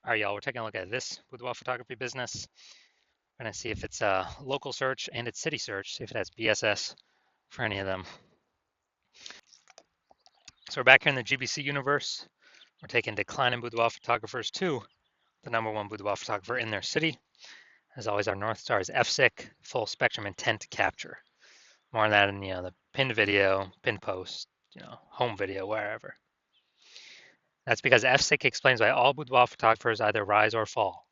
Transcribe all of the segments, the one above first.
All right, y'all, we're taking a look at this boudoir photography business. We're going to see if it's a local search and it's city search, see if it has BSS for any of them. So we're back here in the GBC universe. We're taking declining boudoir photographers to the #1 boudoir photographer in their city. As always, our North Star is FSIC, full spectrum intent to capture. More on that in the pinned video, pinned post, home video, wherever. That's because FSIC explains why all boudoir photographers either rise or fall.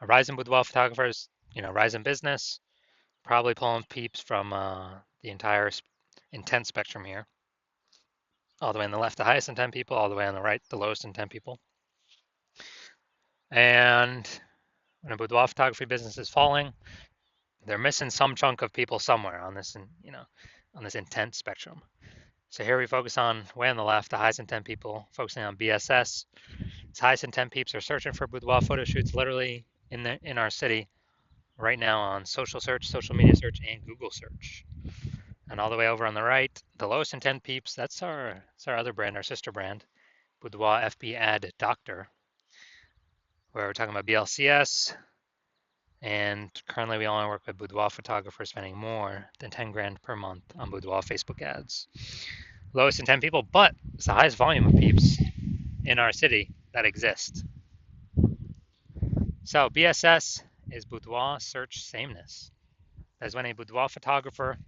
A rise in boudoir photographers, rise in business, probably pulling peeps from the entire intent spectrum here. All the way on the left, the highest intent people, all the way on the right, the lowest intent people. And when a boudoir photography business is falling, they're missing some chunk of people somewhere on this, on this intent spectrum. So here we focus on way on the left, the highest intent people, focusing on BSS. These highest intent peeps are searching for boudoir photo shoots literally in our city right now on social search, social media search, and Google search. And all the way over on the right, the lowest intent peeps, that's our other brand, our sister brand, Boudoir FB Ad Doctor, where we're talking about BLCS. And currently we only work with boudoir photographers spending more than 10 grand per month on boudoir Facebook ads. Lowest intent people, but it's the highest volume of peeps in our city that exist. So BSS is boudoir search sameness. That's when a boudoir photographer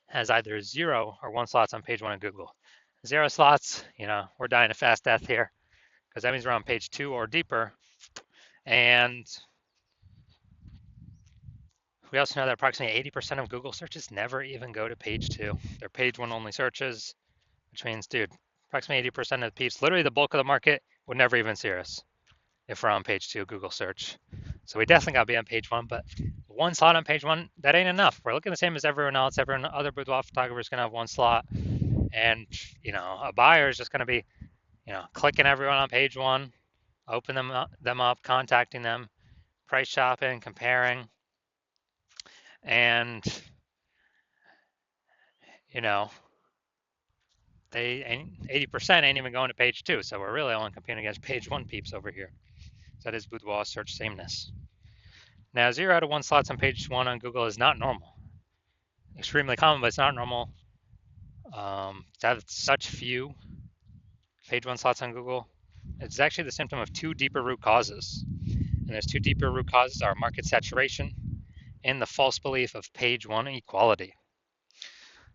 has either 0 or 1 slots on page 1 of Google. 0 slots, we're dying a fast death here because that means we're on page 2 or deeper. And we also know that approximately 80% of Google searches never even go to page 2. They're page 1 only searches, which means, dude, approximately 80% of the peeps, literally the bulk of the market, would never even see us if we're on page 2 Google search. So we definitely got to be on page 1, but 1 slot on page 1, that ain't enough. We're looking the same as everyone else. Every other boudoir photographer is going to have 1 slot. And, a buyer is just going to be, clicking everyone on page 1, open them up, contacting them, price shopping, comparing. And, they ain't 80% ain't even going to page 2. So we're really only competing against page 1 peeps over here. So that is boudoir search sameness. Now, 0 out of 1 slots on page 1 on Google is not normal. Extremely common, but it's not normal to have such few page 1 slots on Google. It's actually the symptom of 2 deeper root causes. And those 2 deeper root causes are market saturation and the false belief of page 1 equality.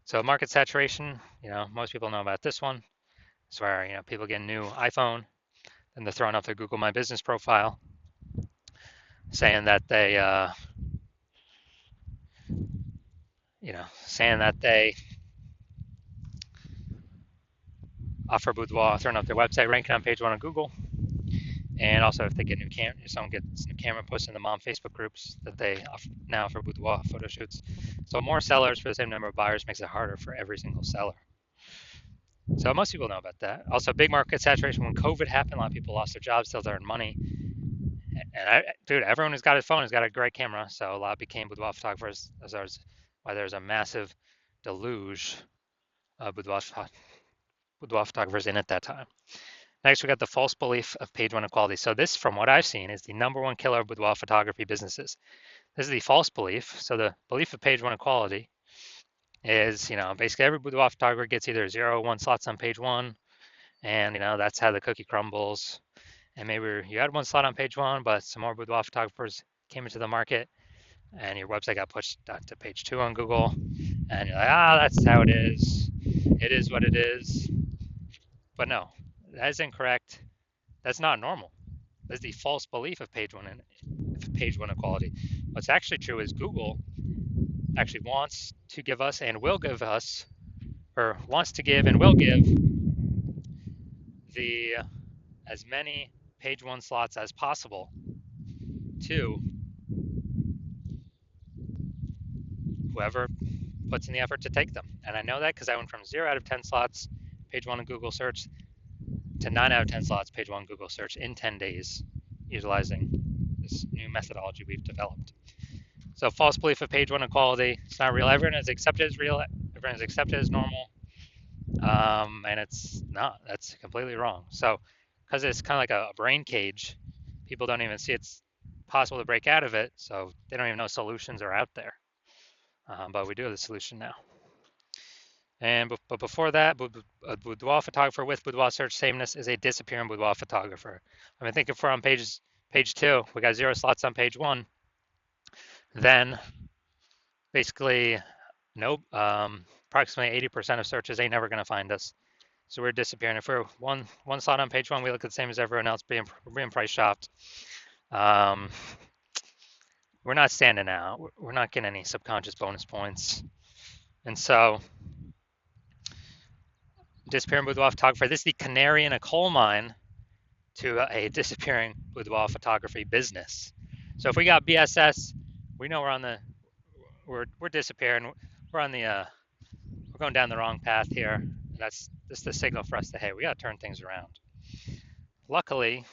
So market saturation, most people know about this one. It's where, people get a new iPhone and they're throwing up their Google My Business profile saying that they, offer boudoir, throwing up their website, ranking on page 1 of Google. And also if they get new camera, if someone gets a new camera posted in the mom Facebook groups that they now offer boudoir photo shoots. So more sellers for the same number of buyers makes it harder for every single seller. So most people know about that. Also, big market saturation. When COVID happened, a lot of people lost their jobs, still earned money. And dude, everyone who's got his phone has got a great camera. So a lot became boudoir photographers. That's why there's a massive deluge of boudoir photographers in at that time. Next, we got the false belief of page 1 equality. So this, from what I've seen, is the #1 killer of boudoir photography businesses. This is the false belief. So the belief of page 1 equality is, basically every boudoir photographer gets either 0 or 1 slots on page 1, and that's how the cookie crumbles. And maybe you had 1 slot on page 1, but some more boudoir photographers came into the market, and your website got pushed to page 2 on Google, and you're like, that's how it is. It is what it is. But no, that is incorrect. That's not normal. That's the false belief of page 1 equality. What's actually true is Google actually wants to give us and will give us, or wants to give and will give as many page 1 slots as possible to whoever puts in the effort to take them. And I know that because I went from 0 out of 10 slots page 1 of Google search to 9 out of 10 slots page 1 Google search in 10 days utilizing this new methodology we've developed. So false belief of page 1 equality, it's not real. Everyone is accepted as real, everyone is accepted as normal, and it's not. That's completely wrong. So because it's kind of like a brain cage, people don't even see it's possible to break out of it, so they don't even know solutions are out there. But we do have the solution now. And but before that, a boudoir photographer with boudoir search sameness is a disappearing boudoir photographer. I mean, think if we're on page 2, we got 0 slots on page 1, then basically nope, approximately 80% of searches ain't never going to find us. So we're disappearing. If we're one slot on page 1, we look the same as everyone else, being price shopped. We're not standing out. We're not getting any subconscious bonus points. And so, disappearing boudoir photographer, this is the canary in a coal mine to a disappearing boudoir photography business. So if we got BSS, we know we're disappearing. We're on the we're going down the wrong path here. And that's just the signal for us that, hey, we got to turn things around. Luckily,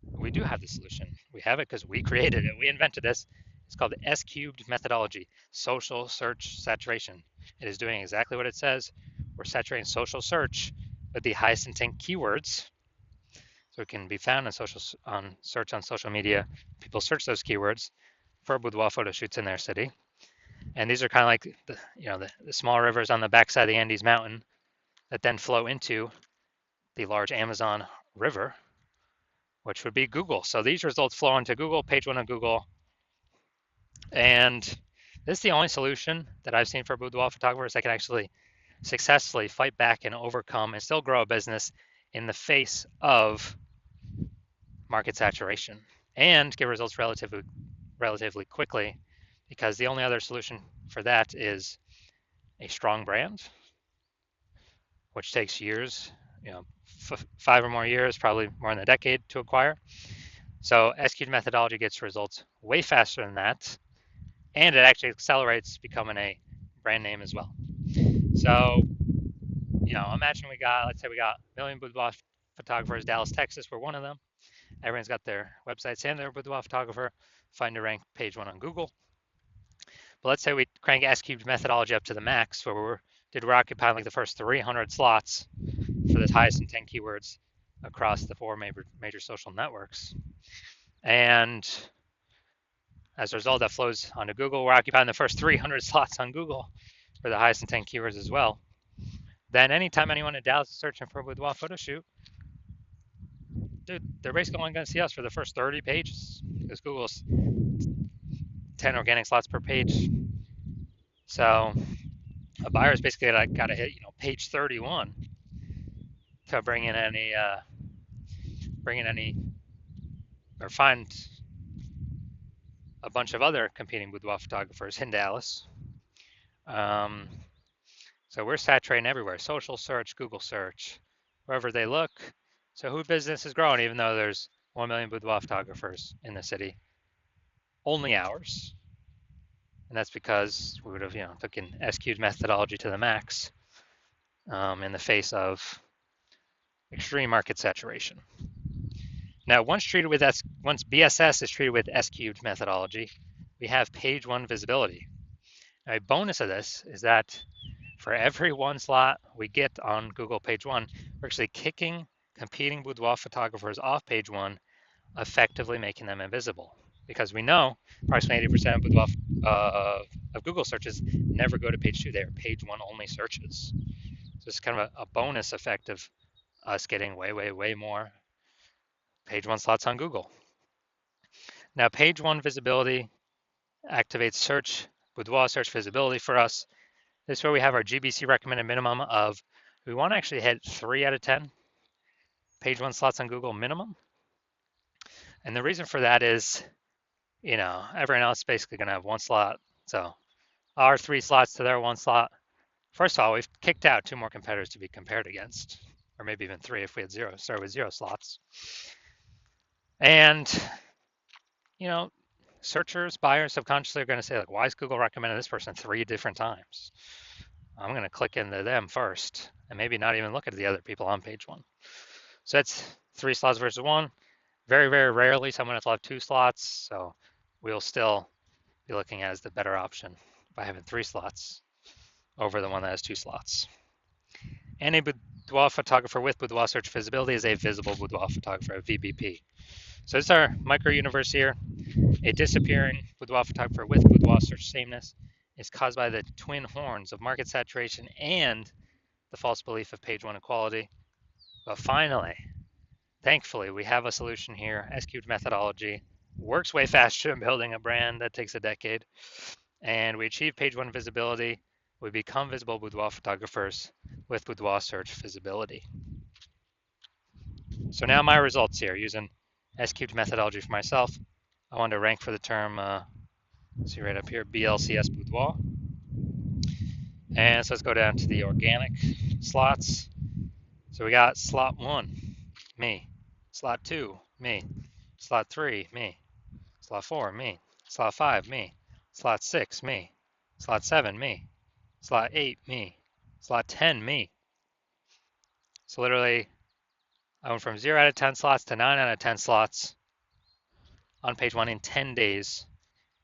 we do have the solution. We have it because we created it. We invented this. It's called the S-cubed methodology, social search saturation. It is doing exactly what it says. We're saturating social search with the highest intent keywords, so it can be found on search on social media. People search those keywords for boudoir photo shoots in their city, and these are kind of like the small rivers on the backside of the Andes Mountain that then flow into the large Amazon River, which would be Google. So these results flow into Google, page 1 of Google, and this is the only solution that I've seen for boudoir photographers that can actually successfully fight back and overcome and still grow a business in the face of market saturation and get results relatively quickly, because the only other solution for that is a strong brand, which takes years, 5 or more years, probably more than a decade to acquire. So S-cubed methodology gets results way faster than that, and it actually accelerates becoming a brand name as well. So, imagine let's say we got a million boudoir photographers. Dallas, Texas, we're one of them. Everyone's got their websites and their boudoir photographer. Find a rank page 1 on Google. But let's say we crank S-cubed methodology up to the max, where we're occupying like the first 300 slots for the highest intent keywords across the 4 major social networks. And as a result, that flows onto Google. We're occupying the first 300 slots on Google for the highest intent keywords as well. Then anytime anyone in Dallas is searching for a boudoir photo shoot, dude, they're basically only going to see us for the first 30 pages, because Google's 10 organic slots per page. So a buyer's basically got to hit page 31 to bring in any or find a bunch of other competing boudoir photographers in Dallas. So we're saturating everywhere: social search, Google search, wherever they look. So who business is growing, even though there's 1 million boudoir photographers in the city? Only ours. And that's because we would have taken S-cubed methodology to the max in the face of extreme market saturation. Now, once BSS is treated with S-cubed methodology, we have page 1 visibility. Now, a bonus of this is that for every 1 slot we get on Google page 1, we're actually kicking competing boudoir photographers off page 1, effectively making them invisible. Because we know approximately 80% of boudoir of Google searches never go to page 2. They are page 1 only searches. So it's kind of a bonus effect of us getting way more page 1 slots on Google. Now, page 1 visibility activates boudoir search visibility for us. This is where we have our GBC recommended minimum of, we want to actually hit 3 out of 10 page 1 slots on Google minimum. And the reason for that is, everyone else is basically going to have 1 slot. So our 3 slots to their 1 slot. First of all, we've kicked out 2 more competitors to be compared against, or maybe even 3 if we had started with 0 slots. And, searchers, buyers subconsciously are going to say, like, why is Google recommending this person 3 different times? I'm going to click into them first and maybe not even look at the other people on page 1. So that's 3 slots versus 1. Very, very rarely someone will have 2 slots. So we'll still be looking at as the better option by having 3 slots over the one that has 2 slots. And a boudoir photographer with boudoir search visibility is a visible boudoir photographer, a VBP. So it's our micro universe here. A disappearing boudoir photographer with boudoir search sameness is caused by the twin horns of market saturation and the false belief of page one equality. But finally, thankfully, we have a solution here. S-cubed methodology works way faster than building a brand that takes a decade. And we achieve page one visibility. We become visible boudoir photographers with boudoir search visibility. So now my results here using S-cubed methodology for myself. I want to rank for the term, see right up here, BLCS boudoir. And so let's go down to the organic slots. So we got slot 1, me. Slot 2, me. Slot 3, me. Slot 4, me. Slot 5, me. Slot 6, me. Slot 7, me. Slot 8, me. Slot 10, me. So literally, I went from 0 out of 10 slots to 9 out of 10 slots on page 1 in 10 days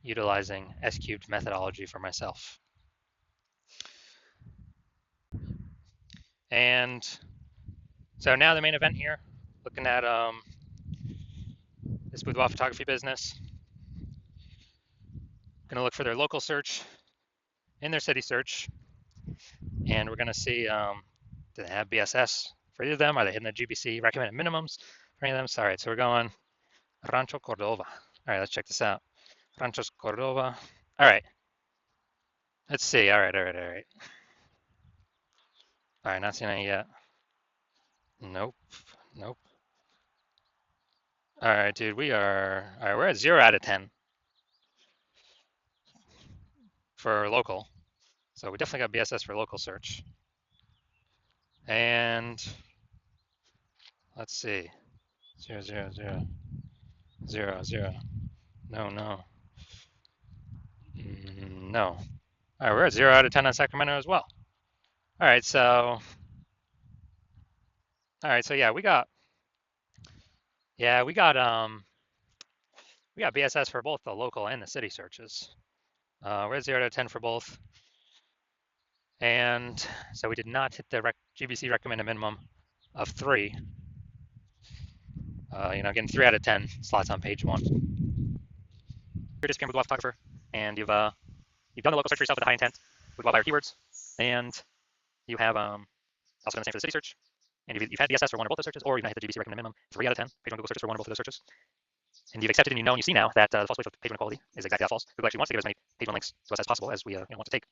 utilizing S-cubed methodology for myself. And so now the main event here, looking at this boudoir photography business. Going to look for their local search in their city search, and we're going to see do they have BSS for either of them? Are they hitting the GBC recommended minimums for any of them? All right, so we're going Rancho Cordova. All right, let's check this out. Rancho Cordova. All right, let's see. All right. All right, not seeing any yet. Nope. All right, dude, all right, we're at 0 out of 10 for local. So we definitely got BSS for local search. And let's see. 0, 0, 0. 0, 0. No. No. All right, we're at 0 out of 10 on Sacramento as well. All right, so yeah, we got BSS for both the local and the city searches. We're at 0 out of 10 for both. And so we did not hit the GBC recommended minimum of 3. Getting 3 out of 10 slots on page 1. You're just a boudoir photographer, and you've done the local search for yourself with a high intent with buyer keywords, and you have also done the same for the city search, and you've had BSS for one or both those searches, or you've not hit the GBC recommended minimum 3 out of 10 page 1 Google searches for one or both of those searches, and you've accepted and you know and you see now that the false belief of page 1 equality is exactly that false. Google actually wants to give as many page 1 links to us as possible as we want to take,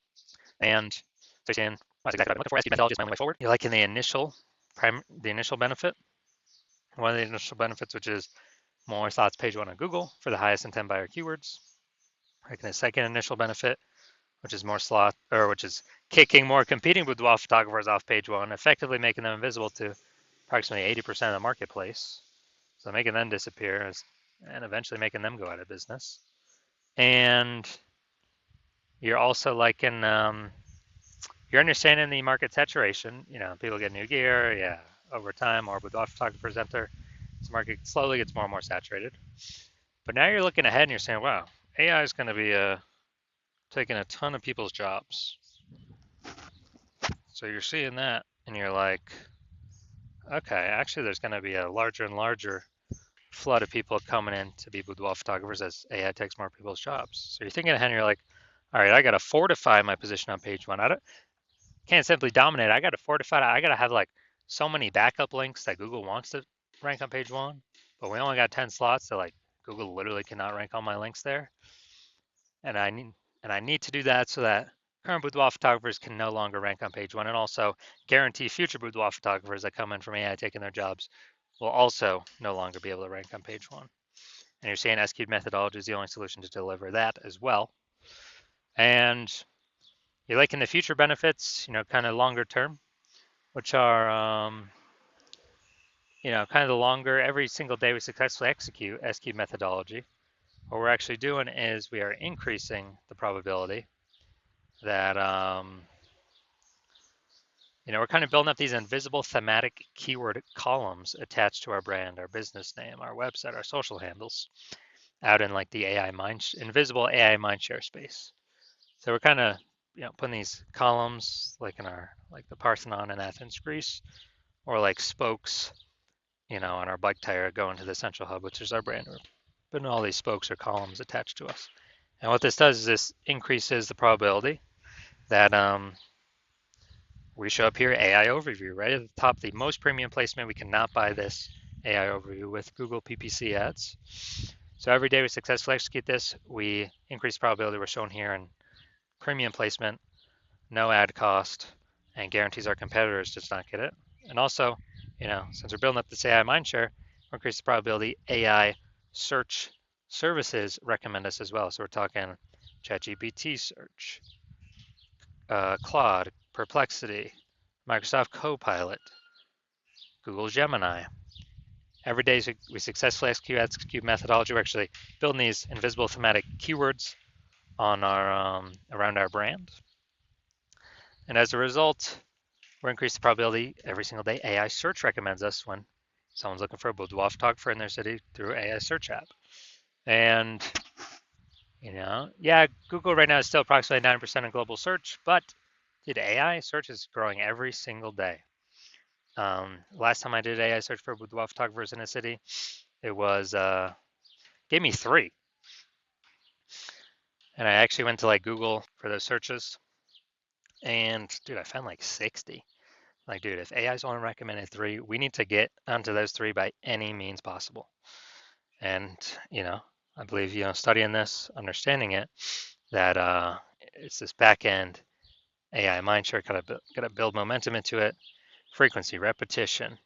and so you're saying, that's exactly what I'm looking for. S-cubed methodology is my only way forward. You're liking the initial benefit. One of the initial benefits, which is more slots page 1 on Google for the highest intent buyer keywords. Liking the second initial benefit, which is which is kicking more competing boudoir photographers off page 1, effectively making them invisible to approximately 80% of the marketplace. So making them disappear and eventually making them go out of business. And you're also liking you're understanding the market saturation. People get new gear, over time, more boudoir photographers enter. This market slowly gets more and more saturated. But now you're looking ahead and you're saying, wow, AI is going to be taking a ton of people's jobs. So you're seeing that and you're like, okay, actually there's going to be a larger and larger flood of people coming in to be boudoir photographers as AI takes more people's jobs. So you're thinking ahead and you're like, all right, I got to fortify my position on page 1. Can't simply dominate. I got to fortify it. I got to have like so many backup links that Google wants to rank on page 1, but we only got 10 slots, so like Google literally cannot rank all my links there. And I need to do that so that current boudoir photographers can no longer rank on page 1, and also guarantee future boudoir photographers that come in from AI taking their jobs will also no longer be able to rank on page 1. And you're saying S-cubed methodology is the only solution to deliver that as well. And you're liking the future benefits, kind of longer term, which are, kind of the longer, every single day we successfully execute S-cubed methodology. What we're actually doing is we are increasing the probability that, we're kind of building up these invisible thematic keyword columns attached to our brand, our business name, our website, our social handles, out in like the invisible AI mindshare space. So we're kind of, putting these columns like in like the Parthenon in Athens, Greece, or like spokes on our bike tire going to the central hub, which is our brand group. But all these spokes or columns attached to us. And what this does is this increases the probability that we show up here AI overview right at the top, the most premium placement. We cannot buy this AI overview with Google PPC ads. So every day we successfully execute this, we increase the probability we're shown here in premium placement, no ad cost, and guarantees our competitors does not get it. And also, since we're building up this AI mindshare, we increase the probability AI search services recommend us as well. So we're talking ChatGPT search, Claude, Perplexity, Microsoft Copilot, Google Gemini. Every day we successfully execute methodology. We're actually building these invisible thematic keywords on our around our brand. And as a result, we're increasing the probability every single day AI search recommends us when someone's looking for a boudoir photographer in their city through AI search app. And, Google right now is still approximately 9% of global search, but dude, AI search is growing every single day. Last time I did AI search for boudoir photographers in a city, it was gave me 3. And I actually went to like Google for those searches. And dude, I found like 60. Like, dude, if AI's only recommended 3, we need to get onto those 3 by any means possible. And, I believe, studying this, understanding it, that it's this back end AI mindshare, got to build momentum into it, frequency, repetition,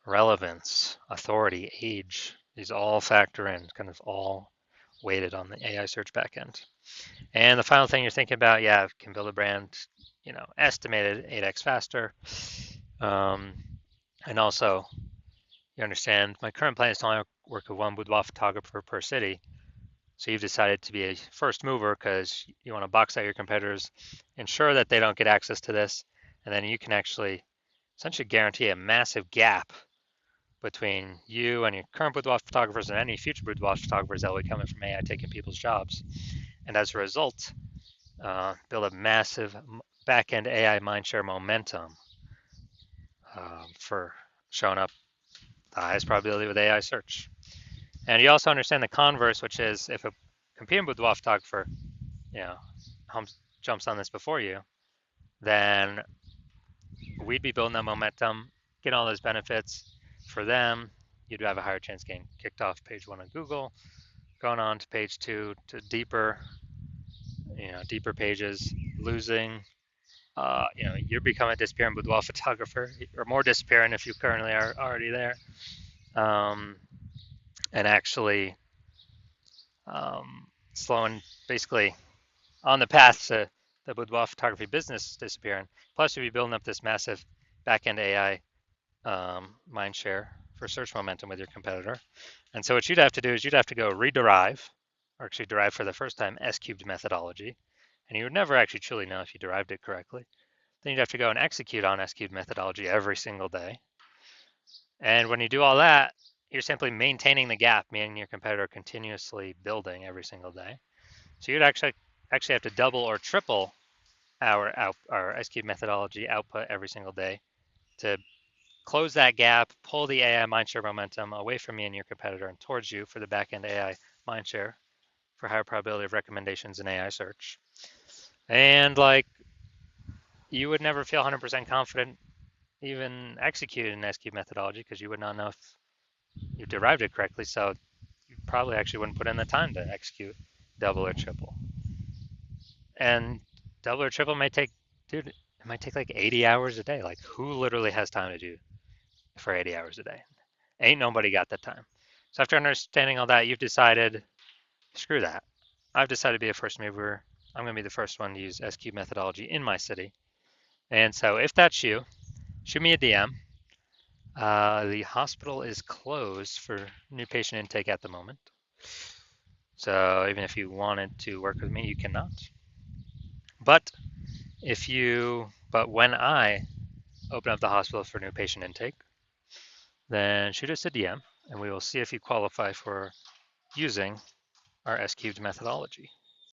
relevance, authority, age. These all factor in, kind of all weighted on the AI search backend. And the final thing you're thinking about, can build a brand, estimated 8x faster. And also, you understand my current plan is to only work with one boudoir photographer per city. So you've decided to be a first mover because you want to box out your competitors, ensure that they don't get access to this, and then you can actually essentially guarantee a massive gap between you and your current boudoir photographers and any future boudoir photographers that will be coming from AI taking people's jobs. And as a result, build a massive back-end AI mindshare momentum for showing up the highest probability with AI search. And you also understand the converse, which is if a competing boudoir photographer, jumps on this before you, then we'd be building that momentum, getting all those benefits for them. You'd have a higher chance getting kicked off page 1 on Google, going on to page 2 to deeper pages, losing. You're becoming a disappearing boudoir photographer, or more disappearing if you currently are already there, and actually slowing, basically on the path to the boudoir photography business disappearing. Plus, you'll be building up this massive back-end AI mind share for search momentum with your competitor. And so what you'd have to do is you'd have to go rederive, or actually derive for the first time, S-cubed methodology. And you would never actually truly know if you derived it correctly. Then you'd have to go and execute on S-cubed methodology every single day. And when you do all that, you're simply maintaining the gap, meaning your competitor continuously building every single day. So you'd actually have to double or triple our S-cubed methodology output every single day to close that gap, pull the AI mindshare momentum away from me and your competitor and towards you for the back-end AI mindshare for higher probability of recommendations in AI search. And you would never feel 100% confident even executing an S-cubed methodology because you would not know if you derived it correctly. So you probably actually wouldn't put in the time to execute double or triple. And double or triple might take, it might take like 80 hours a day. Like, who literally has time to do for 80 hours a day? Ain't nobody got the time. So after understanding all that, you've decided, screw that. I've decided to be a first mover. I'm going to be the first one to use S-cubed methodology in my city. And so if that's you, shoot me a DM. The hospital is closed for new patient intake at the moment. So even if you wanted to work with me, you cannot. But when I open up the hospital for new patient intake, then shoot us a DM and we will see if you qualify for using our S-cubed methodology.